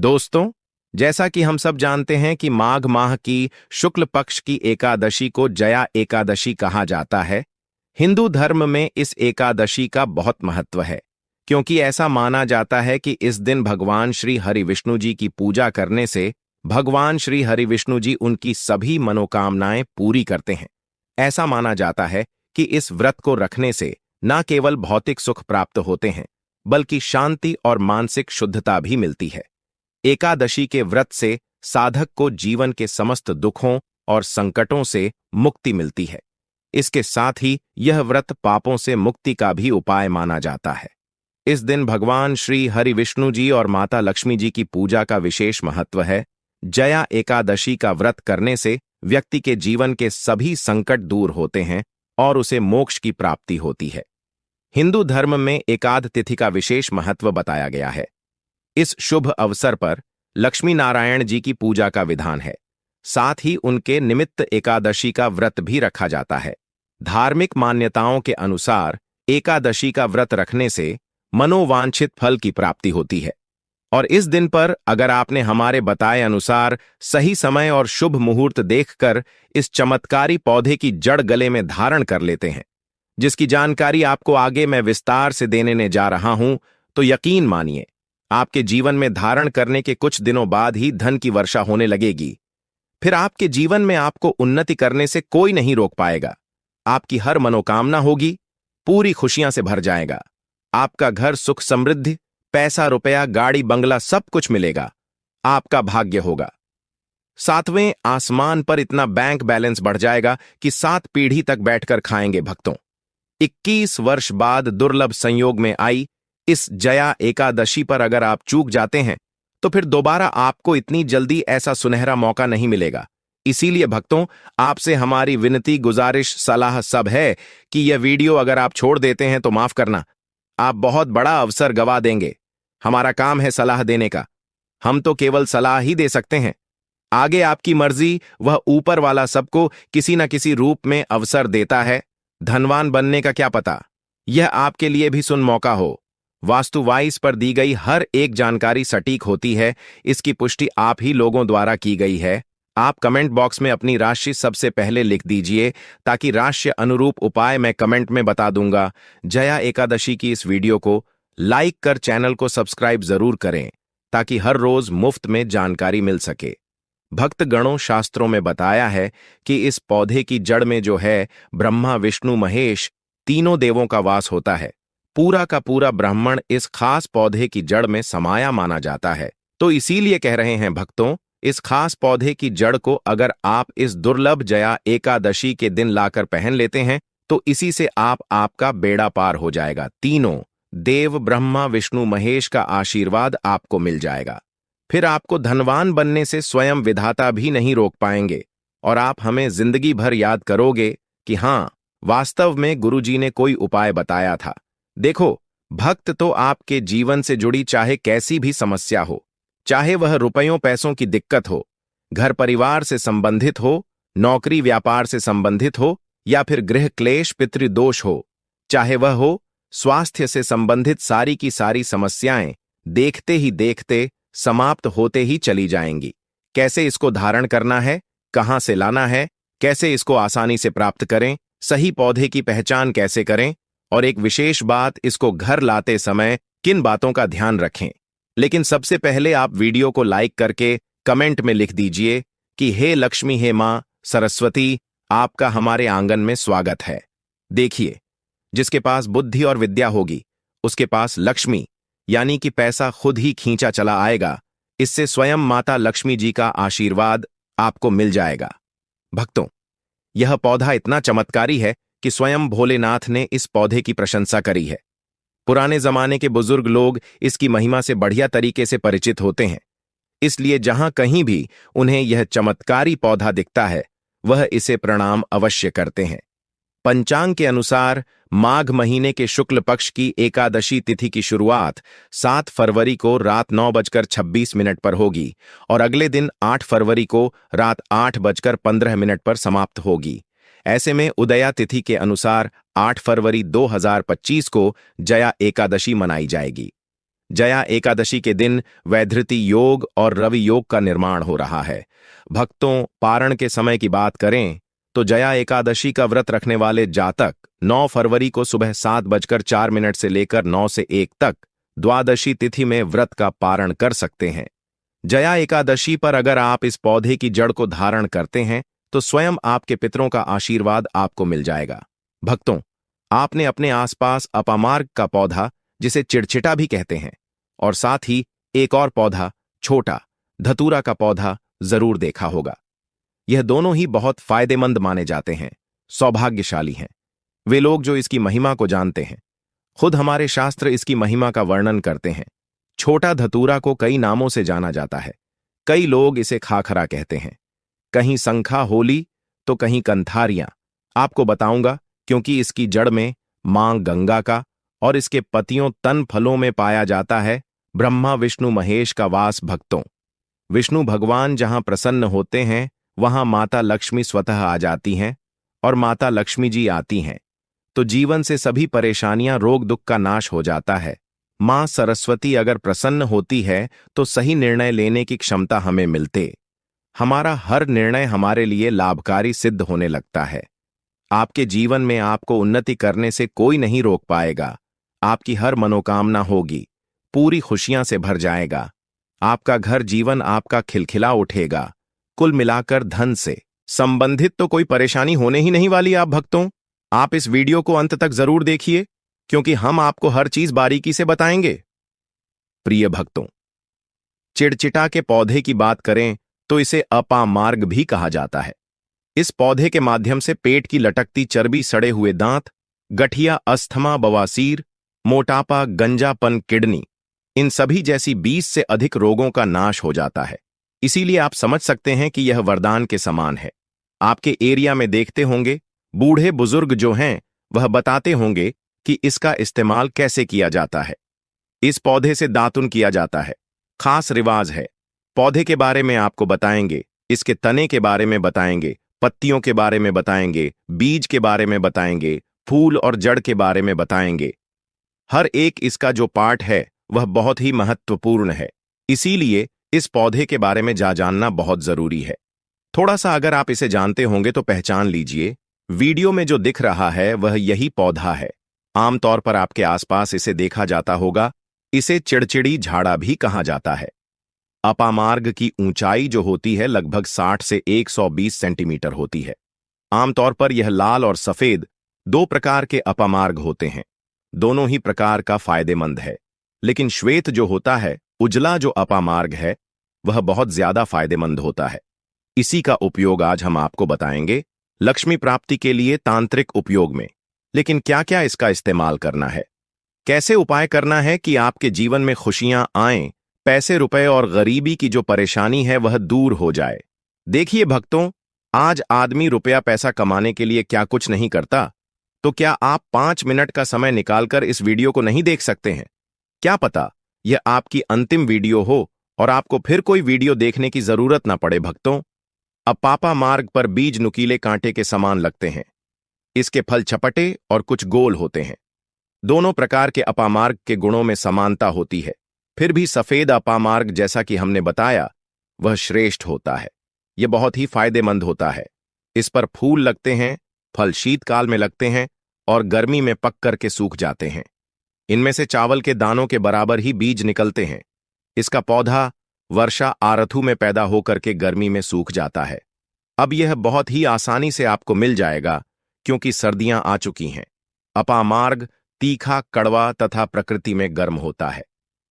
दोस्तों, जैसा कि हम सब जानते हैं कि माघ माह की शुक्ल पक्ष की एकादशी को जया एकादशी कहा जाता है। हिंदू धर्म में इस एकादशी का बहुत महत्व है, क्योंकि ऐसा माना जाता है कि इस दिन भगवान श्री हरि विष्णु जी की पूजा करने से भगवान श्री हरि विष्णु जी उनकी सभी मनोकामनाएं पूरी करते हैं। ऐसा माना जाता है कि इस व्रत को रखने से न केवल भौतिक सुख प्राप्त होते हैं, बल्कि शांति और मानसिक शुद्धता भी मिलती है। एकादशी के व्रत से साधक को जीवन के समस्त दुखों और संकटों से मुक्ति मिलती है। इसके साथ ही यह व्रत पापों से मुक्ति का भी उपाय माना जाता है। इस दिन भगवान श्री हरि विष्णु जी और माता लक्ष्मी जी की पूजा का विशेष महत्व है। जया एकादशी का व्रत करने से व्यक्ति के जीवन के सभी संकट दूर होते हैं और उसे मोक्ष की प्राप्ति होती है। हिंदू धर्म में एकाद तिथि का विशेष महत्व बताया गया है। इस शुभ अवसर पर लक्ष्मी नारायण जी की पूजा का विधान है। साथ ही उनके निमित्त एकादशी का व्रत भी रखा जाता है। धार्मिक मान्यताओं के अनुसार एकादशी का व्रत रखने से मनोवांछित फल की प्राप्ति होती है। और इस दिन पर अगर आपने हमारे बताए अनुसार सही समय और शुभ मुहूर्त देखकर इस चमत्कारी पौधे की जड़ गले में धारण कर लेते हैं, जिसकी जानकारी आपको आगे मैं विस्तार से देने जा रहा हूं, तो यकीन मानिए आपके जीवन में धारण करने के कुछ दिनों बाद ही धन की वर्षा होने लगेगी। फिर आपके जीवन में आपको उन्नति करने से कोई नहीं रोक पाएगा। आपकी हर मनोकामना होगी, पूरी खुशियां से भर जाएगा। आपका घर सुख समृद्धि, पैसा रुपया गाड़ी बंगला सब कुछ मिलेगा। आपका भाग्य होगा। सातवें आसमान पर इतना बैंक बैलेंस बढ़ जाएगा कि 7 पीढ़ी तक बैठकर खाएंगे भक्तों। 21 वर्ष बाद दुर्लभ संयोग में आई इस जया एकादशी पर अगर आप चूक जाते हैं, तो फिर दोबारा आपको इतनी जल्दी ऐसा सुनहरा मौका नहीं मिलेगा। इसीलिए भक्तों, आपसे हमारी विनती गुजारिश सलाह सब है कि यह वीडियो अगर आप छोड़ देते हैं तो माफ करना, आप बहुत बड़ा अवसर गवा देंगे। हमारा काम है सलाह देने का, हम तो केवल सलाह ही दे सकते हैं। आगे आपकी मर्जी, वह ऊपर वाला सबको किसी न किसी रूप में अवसर देता है। धनवान बनने का क्या पता, यह आपके लिए भी सुन मौका हो। वास्तु वाइस पर दी गई हर एक जानकारी सटीक होती है। इसकी पुष्टि आप ही लोगों द्वारा की गई है। आप कमेंट बॉक्स में अपनी राशि सबसे पहले लिख दीजिए, ताकि राशि अनुरूप उपाय मैं कमेंट में बता दूंगा। जया एकादशी की इस वीडियो को लाइक कर चैनल को सब्सक्राइब जरूर करें, ताकि हर रोज मुफ्त में जानकारी मिल सके। भक्त गणों, शास्त्रों में बताया है कि इस पौधे की जड़ में जो है ब्रह्मा विष्णु महेश तीनों देवों का वास होता है। पूरा का पूरा ब्राह्मण इस खास पौधे की जड़ में समाया माना जाता है। तो इसीलिए कह रहे हैं भक्तों, इस खास पौधे की जड़ को अगर आप इस दुर्लभ जया एकादशी के दिन लाकर पहन लेते हैं, तो इसी से आपका बेड़ा पार हो जाएगा। तीनों देव ब्रह्मा विष्णु महेश का आशीर्वाद आपको मिल जाएगा। फिर आपको धनवान बनने से स्वयं विधाता भी नहीं रोक पाएंगे, और आप हमें जिंदगी भर याद करोगे कि हां, वास्तव में गुरुजी ने कोई उपाय बताया था। देखो, भक्त तो आपके जीवन से जुड़ी चाहे कैसी भी समस्या हो, चाहे वह रुपयों पैसों की दिक्कत हो, घर परिवार से संबंधित हो, नौकरी व्यापार से संबंधित हो, या फिर गृह क्लेश पितृदोष हो, चाहे वह हो स्वास्थ्य से संबंधित सारी की सारी समस्याएं देखते ही देखते समाप्त होते ही चली जाएंगी। कैसे इसको धारण करना है, कहां से लाना है, कैसे इसको आसानी से प्राप्त करें, सही पौधे की पहचान कैसे करें, और एक विशेष बात, इसको घर लाते समय किन बातों का ध्यान रखें। लेकिन सबसे पहले आप वीडियो को लाइक करके कमेंट में लिख दीजिए कि हे लक्ष्मी, हे मां सरस्वती, आपका हमारे आंगन में स्वागत है। देखिए, जिसके पास बुद्धि और विद्या होगी, उसके पास लक्ष्मी यानी कि पैसा खुद ही खींचा चला आएगा। इससे स्वयं माता लक्ष्मी जी का आशीर्वाद आपको मिल जाएगा। भक्तों, यह पौधा इतना चमत्कारी है कि स्वयं भोलेनाथ ने इस पौधे की प्रशंसा करी है। पुराने जमाने के बुजुर्ग लोग इसकी महिमा से बढ़िया तरीके से परिचित होते हैं। इसलिए जहां कहीं भी उन्हें यह चमत्कारी पौधा दिखता है, वह इसे प्रणाम अवश्य करते हैं। पंचांग के अनुसार माघ महीने के शुक्ल पक्ष की एकादशी तिथि की शुरुआत 7 फरवरी को रात 9:26 पर होगी और अगले दिन 8 फरवरी को रात 8:15 पर समाप्त होगी। ऐसे में उदया तिथि के अनुसार 8 फरवरी 2025 को जया एकादशी मनाई जाएगी। जया एकादशी के दिन वैधृति योग और रवि योग का निर्माण हो रहा है। भक्तों, पारण के समय की बात करें तो जया एकादशी का व्रत रखने वाले जातक 9 फरवरी को सुबह 7:04 से लेकर 9 से 1 तक द्वादशी तिथि में व्रत का पारण कर सकते हैं। जया एकादशी पर अगर आप इस पौधे की जड़ को धारण करते हैं तो स्वयं आपके पितरों का आशीर्वाद आपको मिल जाएगा। भक्तों, आपने अपने आसपास अपामार्ग का पौधा, जिसे चिड़चिटा भी कहते हैं, और साथ ही एक और पौधा छोटा धतूरा का पौधा जरूर देखा होगा। यह दोनों ही बहुत फायदेमंद माने जाते हैं, सौभाग्यशाली हैं वे लोग जो इसकी महिमा को जानते हैं। खुद हमारे शास्त्र इसकी महिमा का वर्णन करते हैं। छोटा धतूरा को कई नामों से जाना जाता है। कई लोग इसे खाखरा कहते हैं, कहीं संखा होली तो कहीं कंथारियां। आपको बताऊंगा क्योंकि इसकी जड़ में मां गंगा का और इसके पतियों तन फलों में पाया जाता है ब्रह्मा विष्णु महेश का वास। भक्तों, विष्णु भगवान जहां प्रसन्न होते हैं वहां माता लक्ष्मी स्वतः आ जाती हैं, और माता लक्ष्मी जी आती हैं तो जीवन से सभी परेशानियां रोग दुख का नाश हो जाता है। मां सरस्वती अगर प्रसन्न होती है तो सही निर्णय लेने की क्षमता हमें मिलते। हमारा हर निर्णय हमारे लिए लाभकारी सिद्ध होने लगता है। आपके जीवन में आपको उन्नति करने से कोई नहीं रोक पाएगा। आपकी हर मनोकामना होगी, पूरी खुशियां से भर जाएगा। आपका घर जीवन आपका खिलखिला उठेगा। कुल मिलाकर धन से संबंधित तो कोई परेशानी होने ही नहीं वाली। आप भक्तों, आप इस वीडियो को अंत तक जरूर देखिए क्योंकि हम आपको हर चीज बारीकी से बताएंगे। प्रिय भक्तों, चिड़चिटा के पौधे की बात करें तो इसे अपामार्ग भी कहा जाता है। इस पौधे के माध्यम से पेट की लटकती चर्बी, सड़े हुए दांत, गठिया, अस्थमा, बवासीर, मोटापा, गंजापन, किडनी, इन सभी जैसी 20 से अधिक रोगों का नाश हो जाता है। इसीलिए आप समझ सकते हैं कि यह वरदान के समान है। आपके एरिया में देखते होंगे बूढ़े बुजुर्ग जो हैं वह बताते होंगे कि इसका इस्तेमाल कैसे किया जाता है। इस पौधे से दातुन किया जाता है, खास रिवाज है। पौधे के बारे में आपको बताएंगे, इसके तने के बारे में बताएंगे, पत्तियों के बारे में बताएंगे, बीज के बारे में बताएंगे, फूल और जड़ के बारे में बताएंगे। हर एक इसका जो पार्ट है वह बहुत ही महत्वपूर्ण है। इसीलिए इस पौधे के बारे में जानना बहुत जरूरी है। थोड़ा सा अगर आप इसे जानते होंगे तो पहचान लीजिए। वीडियो में जो दिख रहा है वह यही पौधा है। आमतौर पर आपके आसपास इसे देखा जाता होगा। इसे चिड़चिड़ी झाड़ा भी कहा जाता है। अपामार्ग की ऊंचाई जो होती है लगभग 60 से 120 सेंटीमीटर होती है। आमतौर पर यह लाल और सफेद 2 प्रकार के अपामार्ग होते हैं। दोनों ही प्रकार का फायदेमंद है, लेकिन श्वेत जो होता है, उजला जो अपामार्ग है, वह बहुत ज्यादा फायदेमंद होता है। इसी का उपयोग आज हम आपको बताएंगे लक्ष्मी प्राप्ति के लिए तांत्रिक उपयोग में। लेकिन क्या क्या इसका इस्तेमाल करना है, कैसे उपाय करना है कि आपके जीवन में खुशियां आएं, पैसे रुपए और गरीबी की जो परेशानी है वह दूर हो जाए। देखिए भक्तों, आज आदमी रुपया पैसा कमाने के लिए क्या कुछ नहीं करता, तो क्या आप 5 मिनट का समय निकालकर इस वीडियो को नहीं देख सकते हैं? क्या पता यह आपकी अंतिम वीडियो हो और आपको फिर कोई वीडियो देखने की जरूरत ना पड़े। भक्तों, अपापा मार्ग पर बीज नुकीले कांटे के समान लगते हैं। इसके फल चपटे और कुछ गोल होते हैं। दोनों प्रकार के अपामार्ग के गुणों में समानता होती है, फिर भी सफेद अपामार्ग जैसा कि हमने बताया वह श्रेष्ठ होता है। यह बहुत ही फायदेमंद होता है। इस पर फूल लगते हैं, फल शीतकाल में लगते हैं और गर्मी में पक करके सूख जाते हैं। इनमें से चावल के दानों के बराबर ही बीज निकलते हैं। इसका पौधा वर्षा आरथू में पैदा होकर के गर्मी में सूख जाता है। अब यह बहुत ही आसानी से आपको मिल जाएगा क्योंकि सर्दियां आ चुकी हैं। अपामार्ग तीखा, कड़वा तथा प्रकृति में गर्म होता है।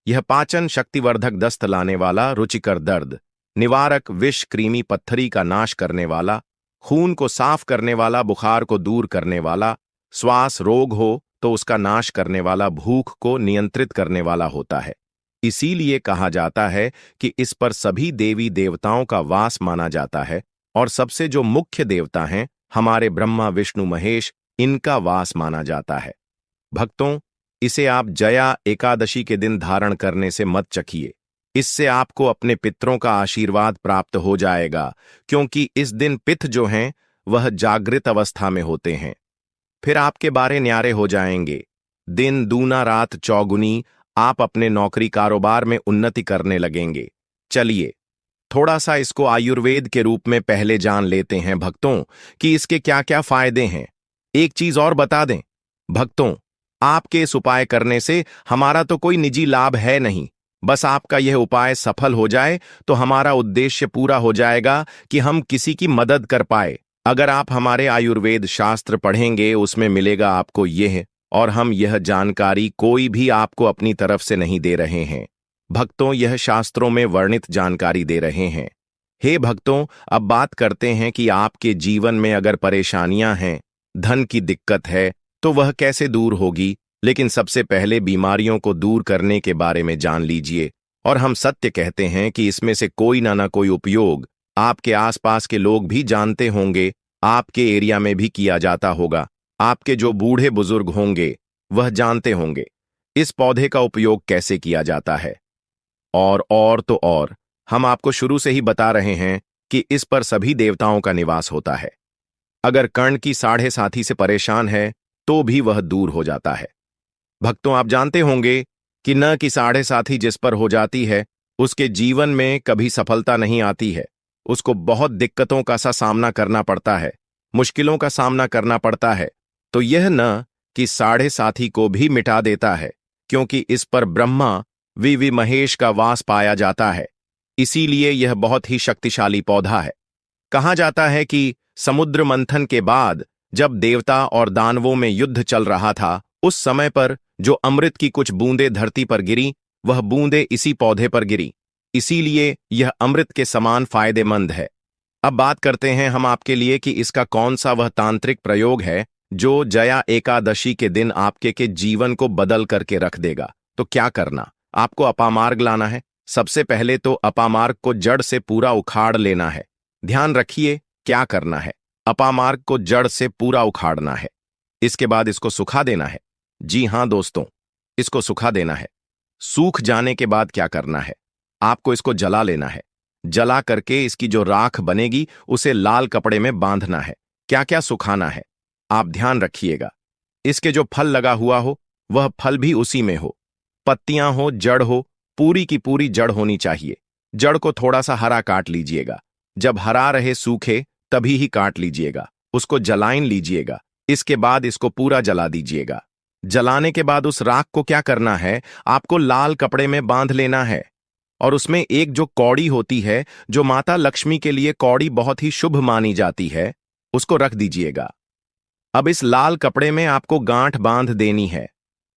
यह पाचन शक्तिवर्धक, दस्त लाने वाला, रुचिकर, दर्द निवारक, विष, कृमि, पत्थरी का नाश करने वाला, खून को साफ करने वाला, बुखार को दूर करने वाला, श्वास रोग हो तो उसका नाश करने वाला, भूख को नियंत्रित करने वाला होता है। इसीलिए कहा जाता है कि इस पर सभी देवी देवताओं का वास माना जाता है और सबसे जो मुख्य देवता हैं हमारे ब्रह्मा विष्णु महेश, इनका वास माना जाता है। भक्तों, इसे आप जया एकादशी के दिन धारण करने से मत चखिए। इससे आपको अपने पितरों का आशीर्वाद प्राप्त हो जाएगा, क्योंकि इस दिन पित जो हैं वह जागृत अवस्था में होते हैं। फिर आपके बारे न्यारे हो जाएंगे। दिन दूना रात चौगुनी, आप अपने नौकरी कारोबार में उन्नति करने लगेंगे। चलिए थोड़ा सा इसको आयुर्वेद के रूप में पहले जान लेते हैं भक्तों कि इसके क्या क्या फायदे हैं। एक चीज और बता दें भक्तों, आपके इस उपाय करने से हमारा तो कोई निजी लाभ है नहीं, बस आपका यह उपाय सफल हो जाए तो हमारा उद्देश्य पूरा हो जाएगा कि हम किसी की मदद कर पाए। अगर आप हमारे आयुर्वेद शास्त्र पढ़ेंगे उसमें मिलेगा आपको यह, और हम यह जानकारी कोई भी आपको अपनी तरफ से नहीं दे रहे हैं भक्तों, यह शास्त्रों में वर्णित जानकारी दे रहे हैं। हे भक्तों, अब बात करते हैं कि आपके जीवन में अगर परेशानियां हैं, धन की दिक्कत है तो वह कैसे दूर होगी। लेकिन सबसे पहले बीमारियों को दूर करने के बारे में जान लीजिए। और हम सत्य कहते हैं कि इसमें से कोई ना कोई उपयोग आपके आसपास के लोग भी जानते होंगे, आपके एरिया में भी किया जाता होगा। आपके जो बूढ़े बुजुर्ग होंगे वह जानते होंगे इस पौधे का उपयोग कैसे किया जाता है। और तो और हम आपको शुरू से ही बता रहे हैं कि इस पर सभी देवताओं का निवास होता है। अगर कर्ण की साढ़े साथी से परेशान है तो भी वह दूर हो जाता है। भक्तों, आप जानते होंगे कि न कि साढ़े साथी जिस पर हो जाती है उसके जीवन में कभी सफलता नहीं आती है, उसको बहुत दिक्कतों का सा सामना करना पड़ता है, मुश्किलों का सामना करना पड़ता है। तो यह न कि साढ़े साथी को भी मिटा देता है, क्योंकि इस पर ब्रह्मा विवि महेश का वास पाया जाता है, इसीलिए यह बहुत ही शक्तिशाली पौधा है। कहा जाता है कि समुद्र मंथन के बाद जब देवता और दानवों में युद्ध चल रहा था, उस समय पर जो अमृत की कुछ बूंदें धरती पर गिरी, वह बूंदें इसी पौधे पर गिरी, इसीलिए यह अमृत के समान फायदेमंद है। अब बात करते हैं हम आपके लिए कि इसका कौन सा वह तांत्रिक प्रयोग है जो जया एकादशी के दिन आपके के जीवन को बदल करके रख देगा। तो क्या करना, आपको अपामार्ग लाना है। सबसे पहले तो अपामार्ग को जड़ से पूरा उखाड़ लेना है। ध्यान रखिए क्या करना है, अपामार्ग को जड़ से पूरा उखाड़ना है। इसके बाद इसको सुखा देना है। जी हां दोस्तों, इसको सुखा देना है। सूख जाने के बाद क्या करना है, आपको इसको जला लेना है। जला करके इसकी जो राख बनेगी उसे लाल कपड़े में बांधना है। क्या क्या सुखाना है आप ध्यान रखिएगा। इसके जो फल लगा हुआ हो वह फल भी उसी में हो, पत्तियां हो, जड़ हो, पूरी की पूरी जड़ होनी चाहिए। जड़ को थोड़ा सा हरा काट लीजिएगा, जब हरा रहे सूखे तभी ही काट लीजिएगा। उसको जलाइन लीजिएगा। इसके बाद इसको पूरा जला दीजिएगा। जलाने के बाद उस राख को क्या करना है, आपको लाल कपड़े में बांध लेना है। और उसमें एक जो कौड़ी होती है, जो माता लक्ष्मी के लिए कौड़ी बहुत ही शुभ मानी जाती है, उसको रख दीजिएगा। अब इस लाल कपड़े में आपको गांठ बांध देनी है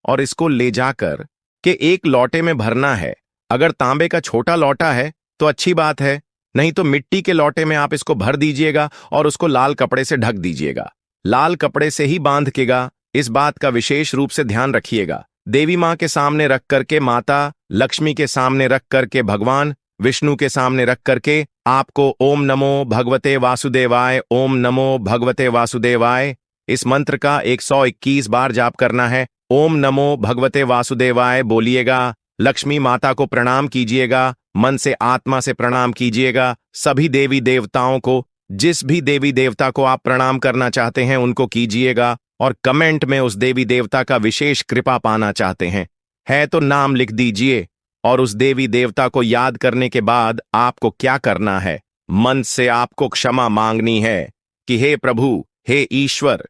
और इसको ले जाकर के एक लोटे में भरना है। अगर तांबे का छोटा लोटा है तो अच्छी बात है, नहीं तो मिट्टी के लोटे में आप इसको भर दीजिएगा और उसको लाल कपड़े से ढक दीजिएगा। लाल कपड़े से ही बांध केगा, इस बात का विशेष रूप से ध्यान रखिएगा। देवी मां के सामने रख करके, माता लक्ष्मी के सामने रख करके, भगवान विष्णु के सामने रख करके आपको ओम नमो भगवते वासुदेवाय, ओम नमो भगवते वासुदेवाय इस मंत्र का 121 बार जाप करना है। ओम नमो भगवते वासुदेवाय बोलिएगा। लक्ष्मी माता को प्रणाम कीजिएगा, मन से आत्मा से प्रणाम कीजिएगा। सभी देवी देवताओं को, जिस भी देवी देवता को आप प्रणाम करना चाहते हैं उनको कीजिएगा। और कमेंट में उस देवी देवता का विशेष कृपा पाना चाहते हैं है तो नाम लिख दीजिए। और उस देवी देवता को याद करने के बाद आपको क्या करना है, मन से आपको क्षमा मांगनी है कि हे प्रभु, हे ईश्वर,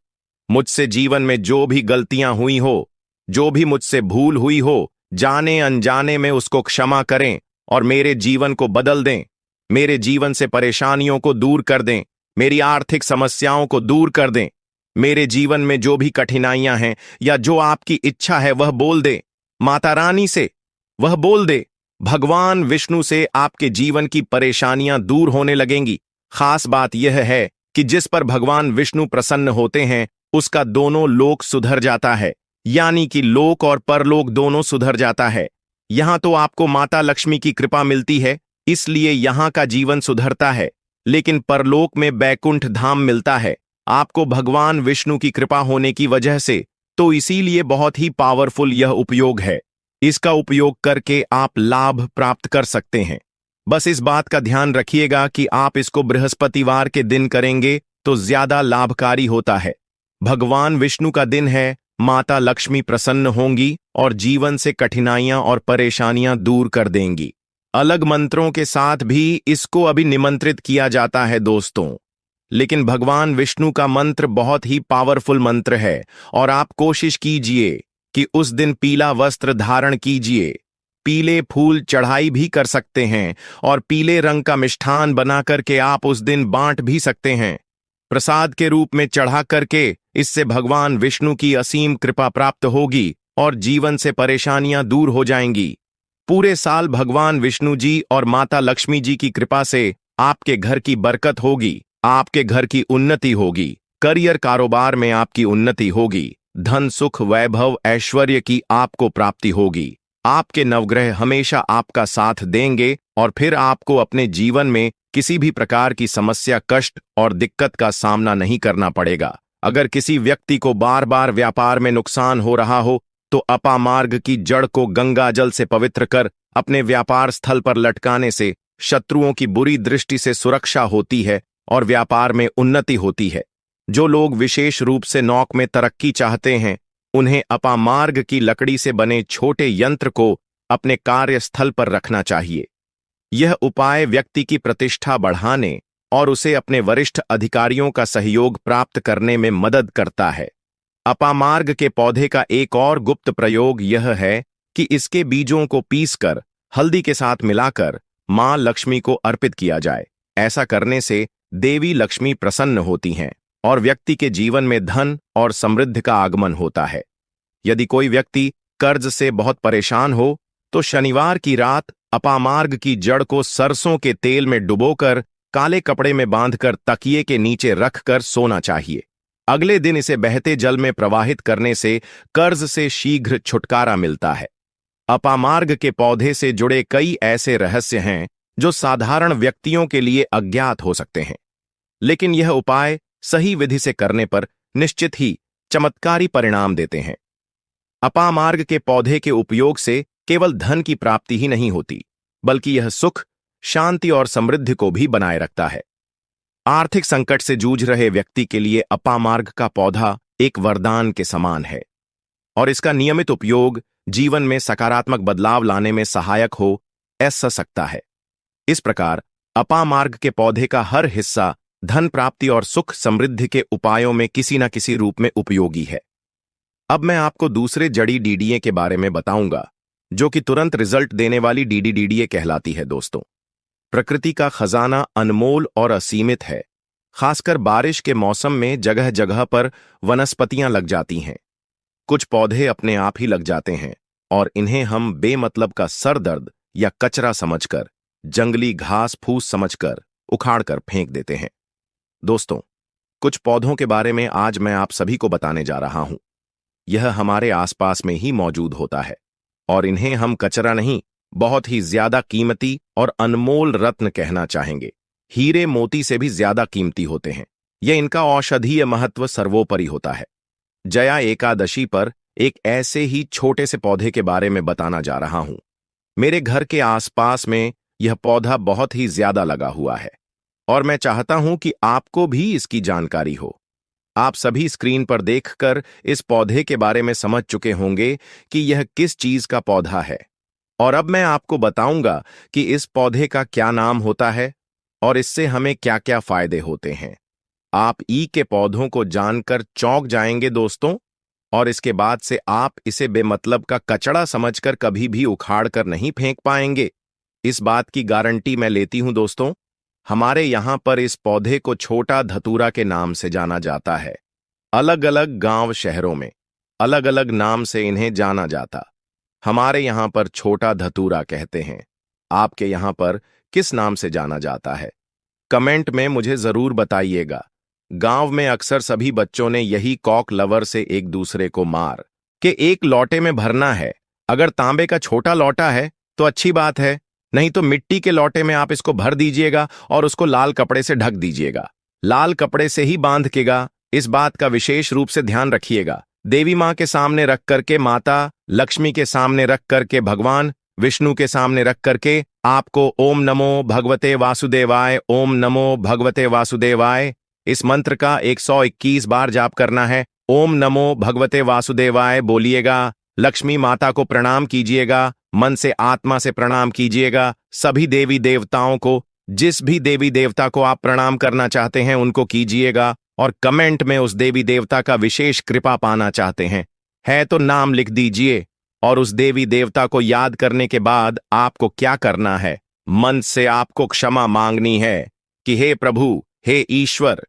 मुझसे जीवन में जो भी गलतियां हुई हो, जो भी मुझसे भूल हुई हो, जाने अनजाने में उसको क्षमा करें और मेरे जीवन को बदल दें। मेरे जीवन से परेशानियों को दूर कर दें, मेरी आर्थिक समस्याओं को दूर कर दें। मेरे जीवन में जो भी कठिनाइयां हैं या जो आपकी इच्छा है वह बोल दे, माता रानी से वह बोल दे, भगवान विष्णु से आपके जीवन की परेशानियां दूर होने लगेंगी। खास बात यह है कि जिस पर भगवान विष्णु प्रसन्न होते हैं उसका दोनों लोक सुधर जाता है, यानी कि लोक और परलोक दोनों सुधर जाता है। यहां तो आपको माता लक्ष्मी की कृपा मिलती है, इसलिए यहां का जीवन सुधरता है, लेकिन परलोक में बैकुंठ धाम मिलता है आपको भगवान विष्णु की कृपा होने की वजह से। तो इसीलिए बहुत ही पावरफुल यह उपयोग है। इसका उपयोग करके आप लाभ प्राप्त कर सकते हैं। बस इस बात का ध्यान रखिएगा कि आप इसको बृहस्पतिवार के दिन करेंगे तो ज्यादा लाभकारी होता है। भगवान विष्णु का दिन है माता लक्ष्मी प्रसन्न होंगी और जीवन से कठिनाइयां और परेशानियां दूर कर देंगी। अलग मंत्रों के साथ भी इसको अभी निमंत्रित किया जाता है दोस्तों, लेकिन भगवान विष्णु का मंत्र बहुत ही पावरफुल मंत्र है और आप कोशिश कीजिए कि उस दिन पीला वस्त्र धारण कीजिए। पीले फूल चढ़ाई भी कर सकते हैं और पीले रंग का मिष्ठान बना करके आप उस दिन बांट भी सकते हैं प्रसाद के रूप में चढ़ा करके। इससे भगवान विष्णु की असीम कृपा प्राप्त होगी और जीवन से परेशानियां दूर हो जाएंगी। पूरे साल भगवान विष्णु जी और माता लक्ष्मी जी की कृपा से आपके घर की बरकत होगी, आपके घर की उन्नति होगी, करियर कारोबार में आपकी उन्नति होगी, धन सुख वैभव ऐश्वर्य की आपको प्राप्ति होगी। आपके नवग्रह हमेशा आपका साथ देंगे और फिर आपको अपने जीवन में किसी भी प्रकार की समस्या, कष्ट और दिक्कत का सामना नहीं करना पड़ेगा। अगर किसी व्यक्ति को बार बार व्यापार में नुकसान हो रहा हो तो अपामार्ग की जड़ को गंगा जल से पवित्र कर अपने व्यापार स्थल पर लटकाने से शत्रुओं की बुरी दृष्टि से सुरक्षा होती है और व्यापार में उन्नति होती है। जो लोग विशेष रूप से नौक में तरक्की चाहते हैं, उन्हें अपामार्ग की लकड़ी से बने छोटे यंत्र को अपने कार्यस्थल पर रखना चाहिए। यह उपाय व्यक्ति की प्रतिष्ठा बढ़ाने और उसे अपने वरिष्ठ अधिकारियों का सहयोग प्राप्त करने में मदद करता है। अपामार्ग के पौधे का एक और गुप्त प्रयोग यह है कि इसके बीजों को पीसकर हल्दी के साथ मिलाकर मां लक्ष्मी को अर्पित किया जाए। ऐसा करने से देवी लक्ष्मी प्रसन्न होती हैं और व्यक्ति के जीवन में धन और समृद्धि का आगमन होता है। यदि कोई व्यक्ति कर्ज से बहुत परेशान हो तो शनिवार की रात अपामार्ग की जड़ को सरसों के तेल में डुबोकर काले कपड़े में बांधकर तकिए के नीचे रखकर सोना चाहिए। अगले दिन इसे बहते जल में प्रवाहित करने से कर्ज से शीघ्र छुटकारा मिलता है। अपामार्ग के पौधे से जुड़े कई ऐसे रहस्य हैं जो साधारण व्यक्तियों के लिए अज्ञात हो सकते हैं, लेकिन यह उपाय सही विधि से करने पर निश्चित ही चमत्कारी परिणाम देते हैं। अपामार्ग के पौधे के उपयोग से केवल धन की प्राप्ति ही नहीं होती, बल्कि यह सुख, शांति और समृद्धि को भी बनाए रखता है। आर्थिक संकट से जूझ रहे व्यक्ति के लिए अपामार्ग का पौधा एक वरदान के समान है और इसका नियमित उपयोग जीवन में सकारात्मक बदलाव लाने में सहायक हो सकता है। इस प्रकार अपामार्ग के पौधे का हर हिस्सा धन प्राप्ति और सुख समृद्धि के उपायों में किसी न किसी रूप में उपयोगी है। अब मैं आपको दूसरे जड़ी डीडीए के बारे में बताऊंगा, जो कि तुरंत रिजल्ट देने वाली डीडीए कहलाती है। दोस्तों, प्रकृति का खजाना अनमोल और असीमित है। खासकर बारिश के मौसम में जगह जगह पर वनस्पतियां लग जाती हैं। कुछ पौधे अपने आप ही लग जाते हैं और इन्हें हम बेमतलब का सरदर्द या कचरा समझकर, जंगली घास फूस समझकर उखाड़कर फेंक देते हैं। दोस्तों, कुछ पौधों के बारे में आज मैं आप सभी को बताने जा रहा हूं। यह हमारे आसपास में ही मौजूद होता है और इन्हें हम कचरा नहीं, बहुत ही ज्यादा कीमती और अनमोल रत्न कहना चाहेंगे। हीरे मोती से भी ज्यादा कीमती होते हैं। यह इनका औषधीय महत्व सर्वोपरि होता है। जया एकादशी पर एक ऐसे ही छोटे से पौधे के बारे में बताना जा रहा हूं। मेरे घर के आसपास में यह पौधा बहुत ही ज्यादा लगा हुआ है और मैं चाहता हूं कि आपको भी इसकी जानकारी हो। आप सभी स्क्रीन पर देखकर इस पौधे के बारे में समझ चुके होंगे कि यह किस चीज का पौधा है, और अब मैं आपको बताऊंगा कि इस पौधे का क्या नाम होता है और इससे हमें क्या क्या फायदे होते हैं। आप ई के पौधों को जानकर चौंक जाएंगे दोस्तों, और इसके बाद से आप इसे बेमतलब का कचड़ा समझकर कभी भी उखाड़ कर नहीं फेंक पाएंगे। इस बात की गारंटी मैं लेती हूं दोस्तों। हमारे यहां पर इस पौधे को छोटा धतूरा के नाम से जाना जाता है। अलग अलग गांव शहरों में अलग अलग नाम से इन्हें जाना जाता। हमारे यहां पर छोटा धतूरा कहते हैं। आपके यहां पर किस नाम से जाना जाता है? कमेंट में मुझे जरूर बताइएगा। गांव में अक्सर सभी बच्चों ने यही कॉक लवर से एक दूसरे को मार के एक लोटे में भरना है। अगर तांबे का छोटा लोटा है तो अच्छी बात है, नहीं तो मिट्टी के लोटे में आप इसको भर दीजिएगा और उसको लाल कपड़े से ढक दीजिएगा। लाल कपड़े से ही बांध केगा, इस बात का विशेष रूप से ध्यान रखिएगा। देवी मां के सामने रख करके, माता लक्ष्मी के सामने रख करके, भगवान विष्णु के सामने रख करके आपको ओम नमो भगवते वासुदेवाय, ओम नमो भगवते वासुदेवाय इस मंत्र का 121 बार जाप करना है ओम नमो भगवते वासुदेवाय बोलिएगा, लक्ष्मी माता को प्रणाम कीजिएगा, मन से आत्मा से प्रणाम कीजिएगा। सभी देवी देवताओं को, जिस भी देवी देवता को आप प्रणाम करना चाहते हैं उनको कीजिएगा, और कमेंट में उस देवी देवता का विशेष कृपा पाना चाहते हैं है तो नाम लिख दीजिए। और उस देवी देवता को याद करने के बाद आपको क्या करना है, मन से आपको क्षमा मांगनी है कि हे प्रभु, हे ईश्वर,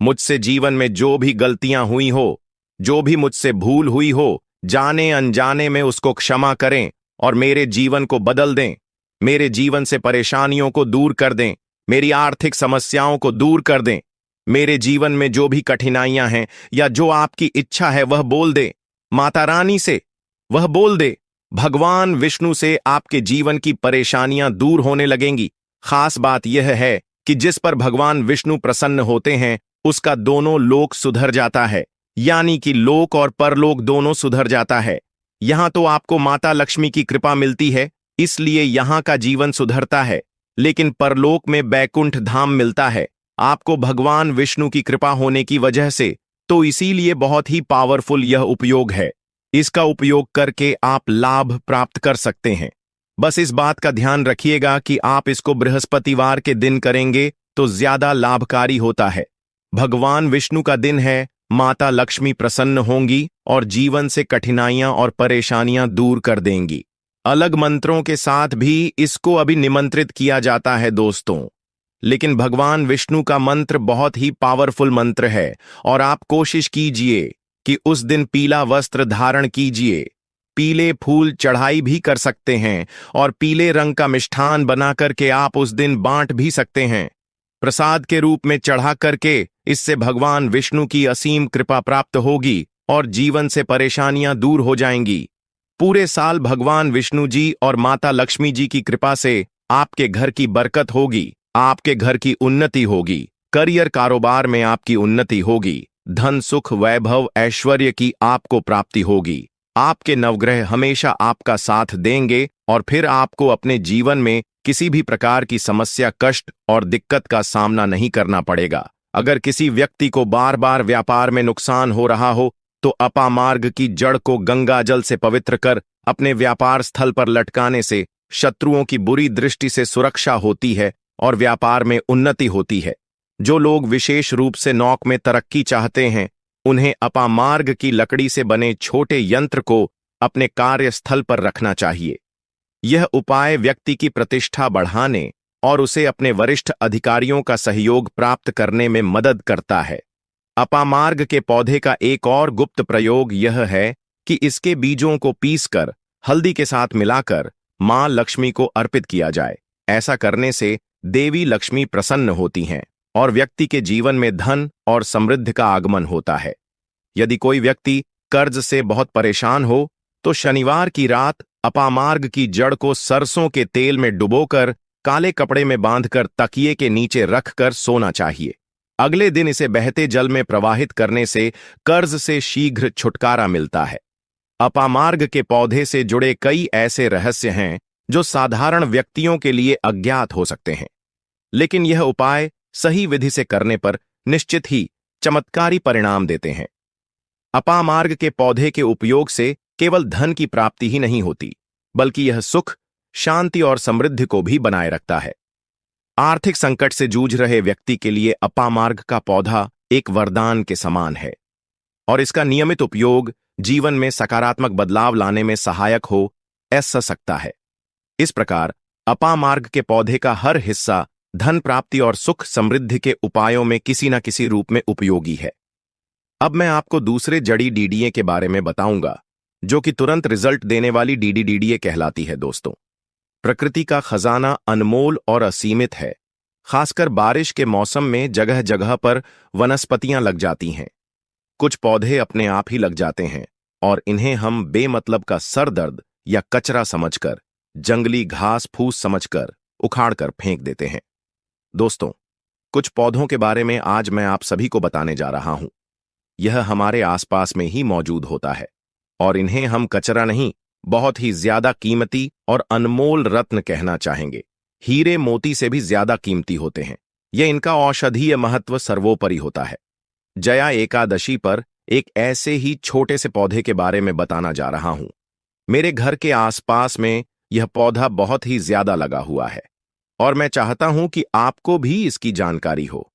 मुझसे जीवन में जो भी गलतियां हुई हो, जो भी मुझसे भूल हुई हो, जाने अनजाने में उसको क्षमा करें और मेरे जीवन को बदल दें, मेरे जीवन से परेशानियों को दूर कर दें, मेरी आर्थिक समस्याओं को दूर कर दें, मेरे जीवन में जो भी कठिनाइयां हैं या जो आपकी इच्छा है वह बोल दे, माता रानी से वह बोल दे, भगवान विष्णु से आपके जीवन की परेशानियां दूर होने लगेंगी। खास बात यह है कि जिस पर भगवान विष्णु प्रसन्न होते हैं उसका दोनों लोक सुधर जाता है, यानी कि लोक और परलोक दोनों सुधर जाता है। यहां तो आपको माता लक्ष्मी की कृपा मिलती है, इसलिए यहां का जीवन सुधरता है, लेकिन परलोक में बैकुंठ धाम मिलता है आपको भगवान विष्णु की कृपा होने की वजह से। तो इसीलिए बहुत ही पावरफुल यह उपयोग है, इसका उपयोग करके आप लाभ प्राप्त कर सकते हैं। बस इस बात का ध्यान रखिएगा कि आप इसको बृहस्पतिवार के दिन करेंगे तो ज्यादा लाभकारी होता है। भगवान विष्णु का दिन है, माता लक्ष्मी प्रसन्न होंगी और जीवन से कठिनाइयां और परेशानियां दूर कर देंगी। अलग मंत्रों के साथ भी इसको अभी निमंत्रित किया जाता है दोस्तों, लेकिन भगवान विष्णु का मंत्र बहुत ही पावरफुल मंत्र है और आप कोशिश कीजिए कि उस दिन पीला वस्त्र धारण कीजिए, पीले फूल चढ़ाई भी कर सकते हैं और पीले रंग का मिष्ठान बना करके आप उस दिन बांट भी सकते हैं प्रसाद के रूप में चढ़ा करके। इससे भगवान विष्णु की असीम कृपा प्राप्त होगी और जीवन से परेशानियां दूर हो जाएंगी। पूरे साल भगवान विष्णु जी और माता लक्ष्मी जी की कृपा से आपके घर की बरकत होगी, आपके घर की उन्नति होगी, करियर कारोबार में आपकी उन्नति होगी, धन सुख वैभव ऐश्वर्य की आपको प्राप्ति होगी। आपके नवग्रह हमेशा आपका साथ देंगे और फिर आपको अपने जीवन में किसी भी प्रकार की समस्या, कष्ट और दिक्कत का सामना नहीं करना पड़ेगा। अगर किसी व्यक्ति को बार बार व्यापार में नुकसान हो रहा हो तो अपामार्ग की जड़ को गंगा जल से पवित्र कर अपने व्यापार स्थल पर लटकाने से शत्रुओं की बुरी दृष्टि से सुरक्षा होती है और व्यापार में उन्नति होती है। जो लोग विशेष रूप से नौक में तरक्की चाहते हैं उन्हें अपामार्ग की लकड़ी से बने छोटे यंत्र को अपने कार्यस्थल पर रखना चाहिए। यह उपाय व्यक्ति की प्रतिष्ठा बढ़ाने और उसे अपने वरिष्ठ अधिकारियों का सहयोग प्राप्त करने में मदद करता है। अपामार्ग के पौधे का एक और गुप्त प्रयोग यह है कि इसके बीजों को पीसकर हल्दी के साथ मिलाकर मां लक्ष्मी को अर्पित किया जाए। ऐसा करने से देवी लक्ष्मी प्रसन्न होती हैं और व्यक्ति के जीवन में धन और समृद्धि का आगमन होता है। यदि कोई व्यक्ति कर्ज से बहुत परेशान हो तो शनिवार की रात अपामार्ग की जड़ को सरसों के तेल में डुबोकर काले कपड़े में बांधकर तकिए के नीचे रखकर सोना चाहिए। अगले दिन इसे बहते जल में प्रवाहित करने से कर्ज से शीघ्र छुटकारा मिलता है। अपामार्ग के पौधे से जुड़े कई ऐसे रहस्य हैं जो साधारण व्यक्तियों के लिए अज्ञात हो सकते हैं, लेकिन यह उपाय सही विधि से करने पर निश्चित ही चमत्कारी परिणाम देते हैं। अपामार्ग के पौधे के उपयोग से केवल धन की प्राप्ति ही नहीं होती, बल्कि यह सुख, शांति और समृद्धि को भी बनाए रखता है। आर्थिक संकट से जूझ रहे व्यक्ति के लिए अपामार्ग का पौधा एक वरदान के समान है और इसका नियमित उपयोग जीवन में सकारात्मक बदलाव लाने में सहायक हो सकता है। इस प्रकार अपामार्ग के पौधे का हर हिस्सा धन प्राप्ति और सुख समृद्धि के उपायों में किसी न किसी रूप में उपयोगी है। अब मैं आपको दूसरे जड़ी डीडीए के बारे में बताऊंगा, जो कि तुरंत रिजल्ट देने वाली डीडीए कहलाती है। दोस्तों, प्रकृति का खजाना अनमोल और असीमित है। खासकर बारिश के मौसम में जगह जगह पर वनस्पतियां लग जाती हैं। कुछ पौधे अपने आप ही लग जाते हैं और इन्हें हम बेमतलब का सर दर्द या कचरा समझकर, जंगली घास फूस समझकर उखाड़कर फेंक देते हैं। दोस्तों, कुछ पौधों के बारे में आज मैं आप सभी को बताने जा रहा हूं। यह हमारे आसपास में ही मौजूद होता है और इन्हें हम कचरा नहीं, बहुत ही ज्यादा कीमती और अनमोल रत्न कहना चाहेंगे। हीरे मोती से भी ज्यादा कीमती होते हैं। यह इनका औषधीय महत्व सर्वोपरि होता है। जया एकादशी पर एक ऐसे ही छोटे से पौधे के बारे में बताना जा रहा हूं। मेरे घर के आसपास में यह पौधा बहुत ही ज्यादा लगा हुआ है और मैं चाहता हूं कि आपको भी इसकी जानकारी हो।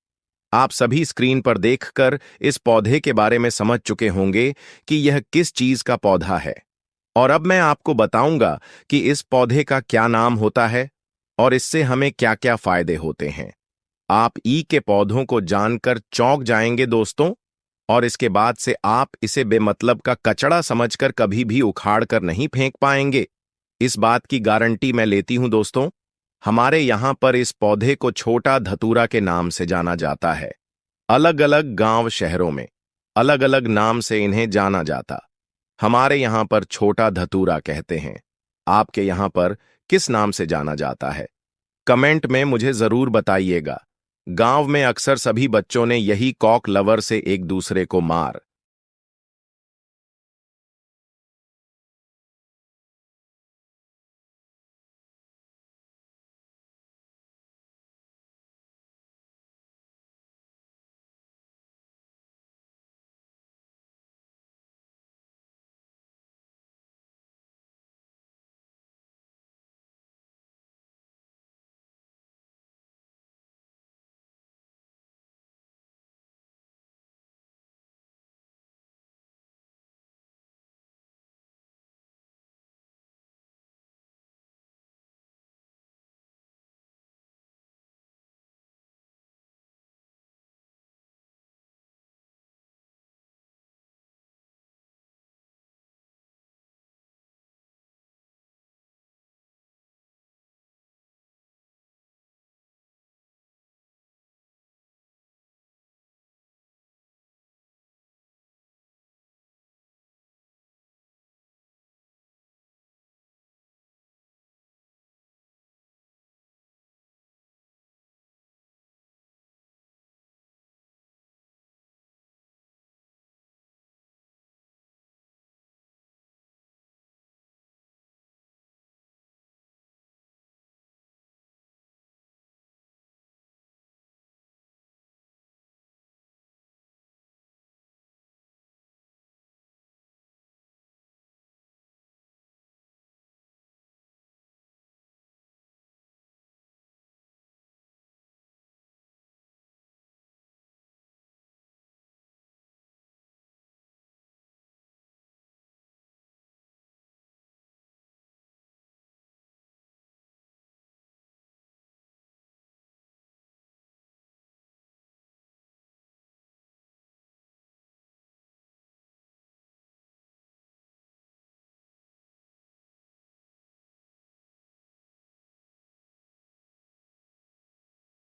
आप सभी स्क्रीन पर देखकर इस पौधे के बारे में समझ चुके होंगे कि यह किस चीज का पौधा है। और अब मैं आपको बताऊंगा कि इस पौधे का क्या नाम होता है और इससे हमें क्या क्या फायदे होते हैं। आप ई के पौधों को जानकर चौंक जाएंगे दोस्तों, और इसके बाद से आप इसे बेमतलब का कचड़ा समझकर कभी भी उखाड़ कर नहीं फेंक पाएंगे। इस बात की गारंटी मैं लेती हूं दोस्तों। हमारे यहां पर इस पौधे को छोटा धतूरा के नाम से जाना जाता है। अलग अलग गांव शहरों में अलग अलग नाम से इन्हें जाना जाता। हमारे यहां पर छोटा धतूरा कहते हैं। आपके यहां पर किस नाम से जाना जाता है? कमेंट में मुझे जरूर बताइएगा। गांव में अक्सर सभी बच्चों ने यही कॉक लवर से एक दूसरे को मार